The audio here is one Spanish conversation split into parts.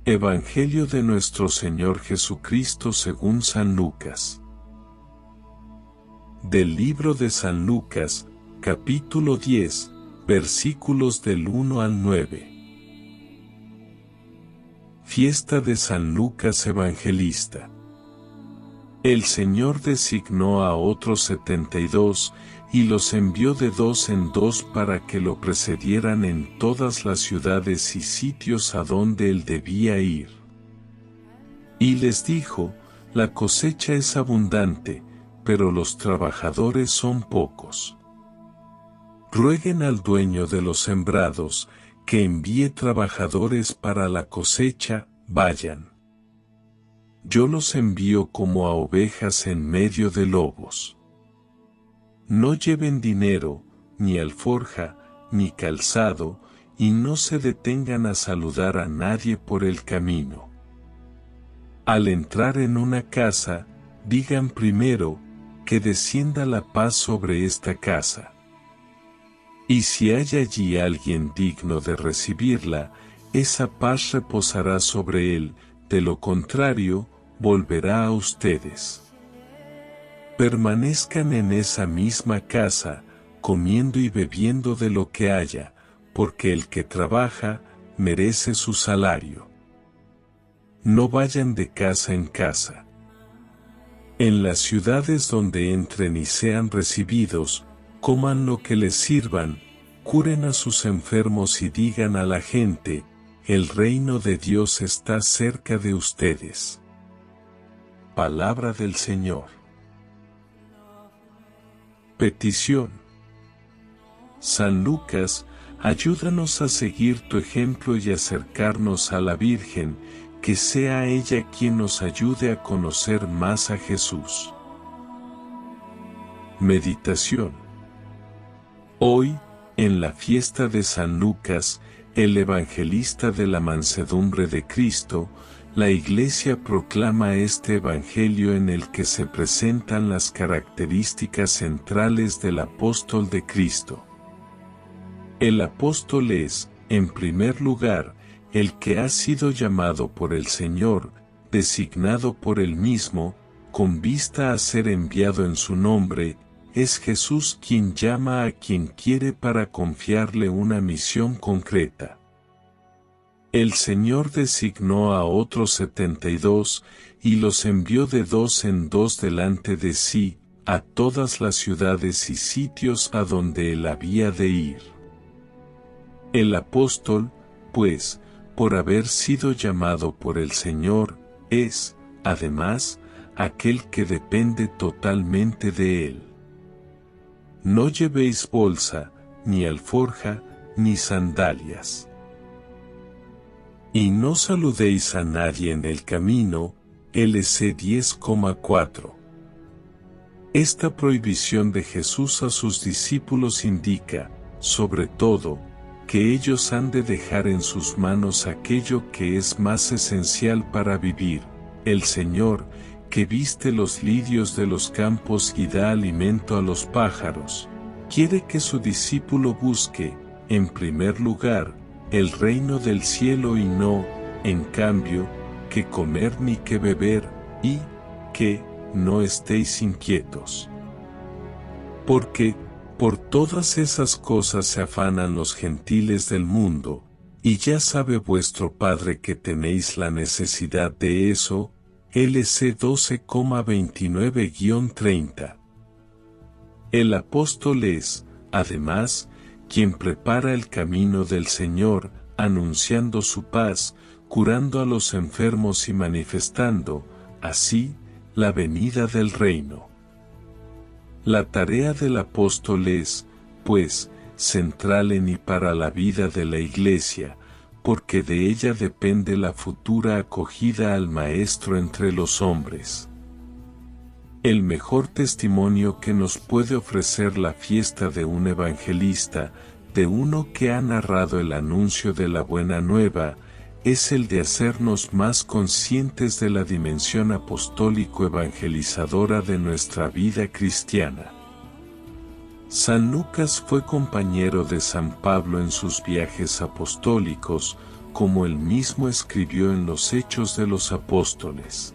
Evangelio de nuestro Señor Jesucristo según San Lucas. Del libro de San Lucas, capítulo 10, versículos del 1 al 9. Fiesta de San Lucas Evangelista. El Señor designó a otros 72, y los envió de 2 en 2 para que lo precedieran en todas las ciudades y sitios a donde él debía ir. Y les dijo: la cosecha es abundante, pero los trabajadores son pocos. Rueguen al dueño de los sembrados, que envíe trabajadores para la cosecha. Vayan. Yo los envío como a ovejas en medio de lobos. No lleven dinero, ni alforja, ni calzado, y no se detengan a saludar a nadie por el camino. Al entrar en una casa, digan primero: que descienda la paz sobre esta casa. Y si hay allí alguien digno de recibirla, esa paz reposará sobre él, de lo contrario, volverá a ustedes. Permanezcan en esa misma casa, comiendo y bebiendo de lo que haya, porque el que trabaja, merece su salario. No vayan de casa en casa. En las ciudades donde entren y sean recibidos, coman lo que les sirvan, curen a sus enfermos y digan a la gente: el reino de Dios está cerca de ustedes. Palabra del Señor. Petición. San Lucas, ayúdanos a seguir tu ejemplo y acercarnos a la Virgen, que sea ella quien nos ayude a conocer más a Jesús. Meditación. Hoy, en la fiesta de San Lucas, el evangelista de la mansedumbre de Cristo, la Iglesia proclama este Evangelio en el que se presentan las características centrales del apóstol de Cristo. El apóstol es, en primer lugar, el que ha sido llamado por el Señor, designado por él mismo, con vista a ser enviado en su nombre. Es Jesús quien llama a quien quiere para confiarle una misión concreta. El Señor designó a otros 72, y los envió de 2 en 2 delante de sí, a todas las ciudades y sitios a donde él había de ir. El apóstol, pues, por haber sido llamado por el Señor, es, además, aquel que depende totalmente de él. No llevéis bolsa, ni alforja, ni sandalias. Y no saludéis a nadie en el camino. LC 10,4. Esta prohibición de Jesús a sus discípulos indica, sobre todo, que ellos han de dejar en sus manos aquello que es más esencial para vivir. El Señor, que viste los lirios de los campos y da alimento a los pájaros, quiere que su discípulo busque, en primer lugar, el reino del cielo y no, en cambio, que comer ni que beber, y que no estéis inquietos. Porque, por todas esas cosas se afanan los gentiles del mundo, y ya sabe vuestro Padre que tenéis la necesidad de eso. LC 12,29-30. El apóstol es, además, quien prepara el camino del Señor, anunciando su paz, curando a los enfermos y manifestando, así, la venida del reino. La tarea del apóstol es, pues, central en y para la vida de la Iglesia, porque de ella depende la futura acogida al Maestro entre los hombres. El mejor testimonio que nos puede ofrecer la fiesta de un evangelista, de uno que ha narrado el anuncio de la buena nueva, es el de hacernos más conscientes de la dimensión apostólico-evangelizadora de nuestra vida cristiana. San Lucas fue compañero de San Pablo en sus viajes apostólicos, como él mismo escribió en los Hechos de los Apóstoles.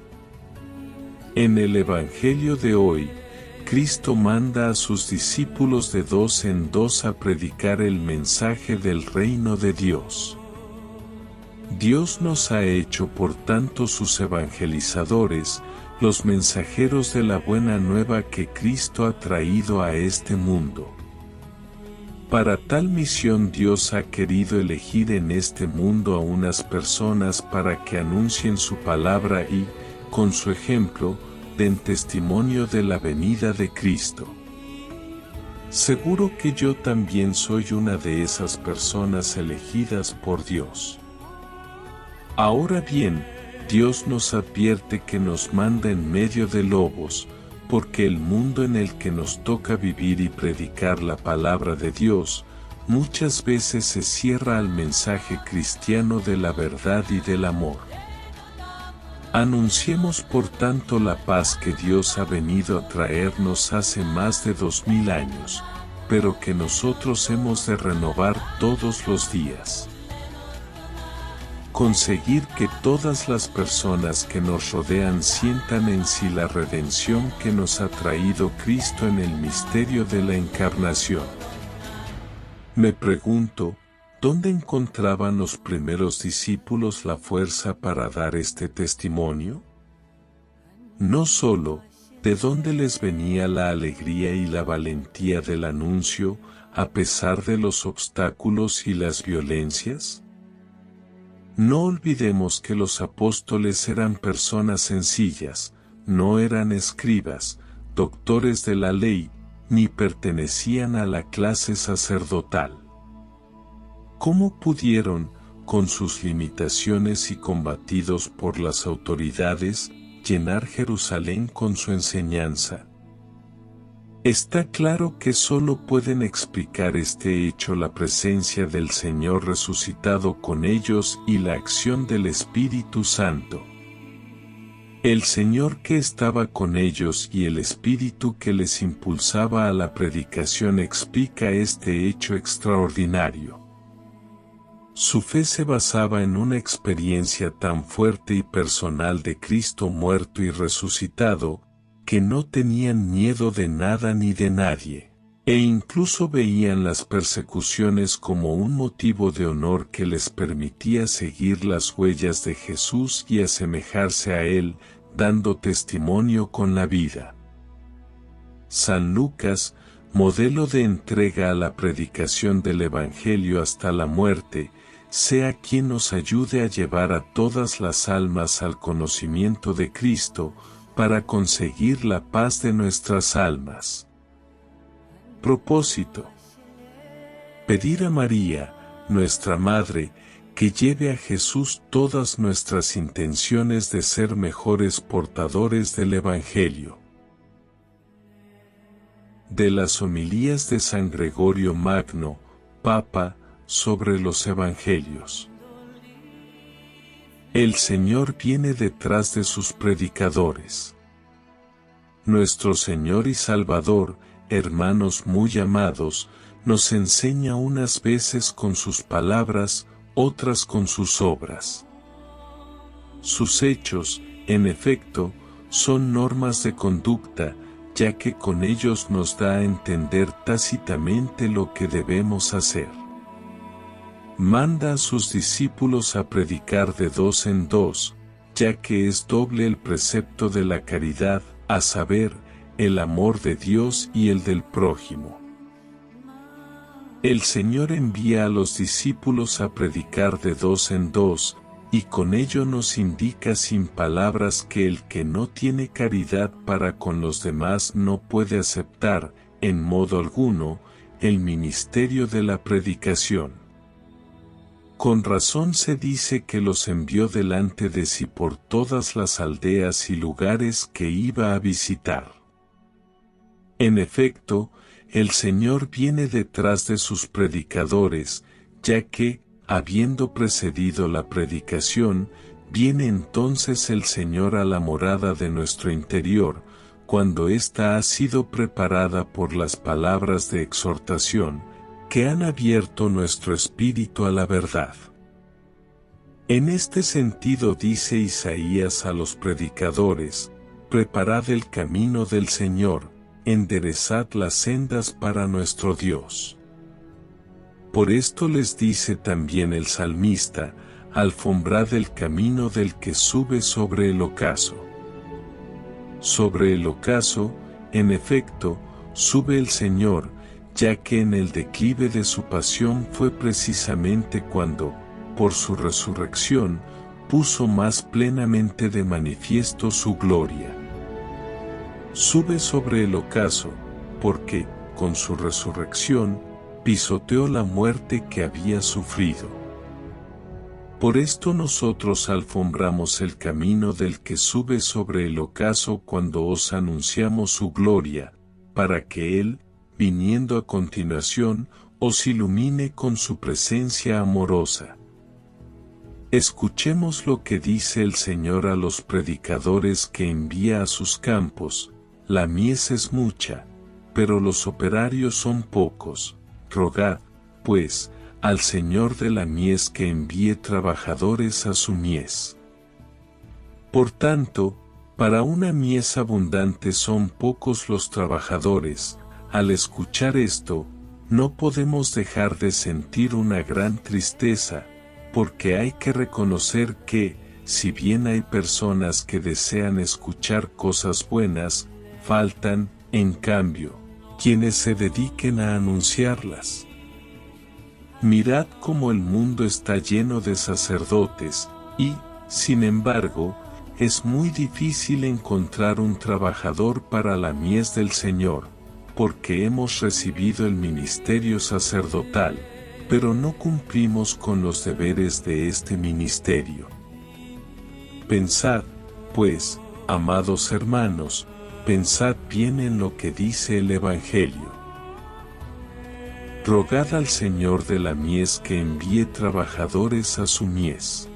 En el Evangelio de hoy, Cristo manda a sus discípulos de 2 en 2 a predicar el mensaje del reino de Dios. Dios nos ha hecho por tanto sus evangelizadores, los mensajeros de la buena nueva que Cristo ha traído a este mundo. Para tal misión Dios ha querido elegir en este mundo a unas personas para que anuncien su palabra y, con su ejemplo, den testimonio de la venida de Cristo. Seguro que yo también soy una de esas personas elegidas por Dios. Ahora bien, Dios nos advierte que nos manda en medio de lobos, porque el mundo en el que nos toca vivir y predicar la palabra de Dios, muchas veces se cierra al mensaje cristiano de la verdad y del amor. Anunciemos por tanto la paz que Dios ha venido a traernos hace más de 2000 años, pero que nosotros hemos de renovar todos los días. Conseguir que todas las personas que nos rodean sientan en sí la redención que nos ha traído Cristo en el misterio de la encarnación. Me pregunto, ¿dónde encontraban los primeros discípulos la fuerza para dar este testimonio? No solo, ¿de dónde les venía la alegría y la valentía del anuncio, a pesar de los obstáculos y las violencias? No olvidemos que los apóstoles eran personas sencillas, no eran escribas, doctores de la ley, ni pertenecían a la clase sacerdotal. ¿Cómo pudieron, con sus limitaciones y combatidos por las autoridades, llenar Jerusalén con su enseñanza? Está claro que solo pueden explicar este hecho la presencia del Señor resucitado con ellos y la acción del Espíritu Santo. El Señor que estaba con ellos y el Espíritu que les impulsaba a la predicación explica este hecho extraordinario. Su fe se basaba en una experiencia tan fuerte y personal de Cristo muerto y resucitado, que no tenían miedo de nada ni de nadie, e incluso veían las persecuciones como un motivo de honor que les permitía seguir las huellas de Jesús y asemejarse a Él, dando testimonio con la vida. San Lucas, modelo de entrega a la predicación del Evangelio hasta la muerte, sea quien nos ayude a llevar a todas las almas al conocimiento de Cristo, para conseguir la paz de nuestras almas. Propósito: pedir a María, nuestra Madre, que lleve a Jesús todas nuestras intenciones de ser mejores portadores del Evangelio. De las homilías de San Gregorio Magno, Papa, sobre los Evangelios. El Señor viene detrás de sus predicadores. Nuestro Señor y Salvador, hermanos muy amados, nos enseña unas veces con sus palabras, otras con sus obras. Sus hechos, en efecto, son normas de conducta, ya que con ellos nos da a entender tácitamente lo que debemos hacer. Manda a sus discípulos a predicar de 2 en 2, ya que es doble el precepto de la caridad, a saber, el amor de Dios y el del prójimo. El Señor envía a los discípulos a predicar de 2 en 2, y con ello nos indica sin palabras que el que no tiene caridad para con los demás no puede aceptar, en modo alguno, el ministerio de la predicación. Con razón se dice que los envió delante de sí por todas las aldeas y lugares que iba a visitar. En efecto, el Señor viene detrás de sus predicadores, ya que, habiendo precedido la predicación, viene entonces el Señor a la morada de nuestro interior, cuando ésta ha sido preparada por las palabras de exhortación, que han abierto nuestro espíritu a la verdad. En este sentido dice Isaías a los predicadores: preparad el camino del Señor, enderezad las sendas para nuestro Dios. Por esto les dice también el salmista: alfombrad el camino del que sube sobre el ocaso. Sobre el ocaso, en efecto, sube el Señor, ya que en el declive de su pasión fue precisamente cuando, por su resurrección, puso más plenamente de manifiesto su gloria. Sube sobre el ocaso, porque, con su resurrección, pisoteó la muerte que había sufrido. Por esto nosotros alfombramos el camino del que sube sobre el ocaso cuando os anunciamos su gloria, para que Él, viniendo a continuación, os ilumine con su presencia amorosa. Escuchemos lo que dice el Señor a los predicadores que envía a sus campos: la mies es mucha, pero los operarios son pocos. Rogad, pues, al Señor de la mies que envíe trabajadores a su mies. Por tanto, para una mies abundante son pocos los trabajadores. Al escuchar esto, no podemos dejar de sentir una gran tristeza, porque hay que reconocer que, si bien hay personas que desean escuchar cosas buenas, faltan, en cambio, quienes se dediquen a anunciarlas. Mirad cómo el mundo está lleno de sacerdotes, y, sin embargo, es muy difícil encontrar un trabajador para la mies del Señor, porque hemos recibido el ministerio sacerdotal, pero no cumplimos con los deberes de este ministerio. Pensad, pues, amados hermanos, pensad bien en lo que dice el Evangelio. Rogad al Señor de la mies que envíe trabajadores a su mies.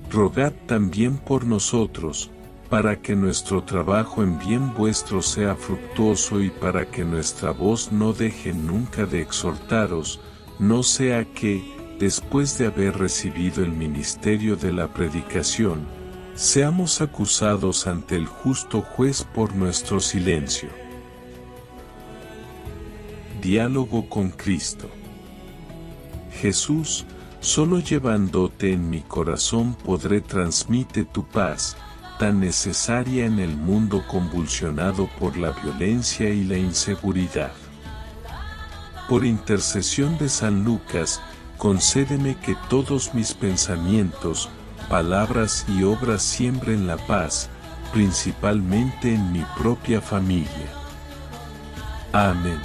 Rogad también por nosotros, para que nuestro trabajo en bien vuestro sea fructuoso y para que nuestra voz no deje nunca de exhortaros, no sea que, después de haber recibido el ministerio de la predicación, seamos acusados ante el justo juez por nuestro silencio. Diálogo con Cristo. Jesús, solo llevándote en mi corazón podré transmitir tu paz, tan necesaria en el mundo convulsionado por la violencia y la inseguridad. Por intercesión de San Lucas, concédeme que todos mis pensamientos, palabras y obras siembren la paz, principalmente en mi propia familia. Amén.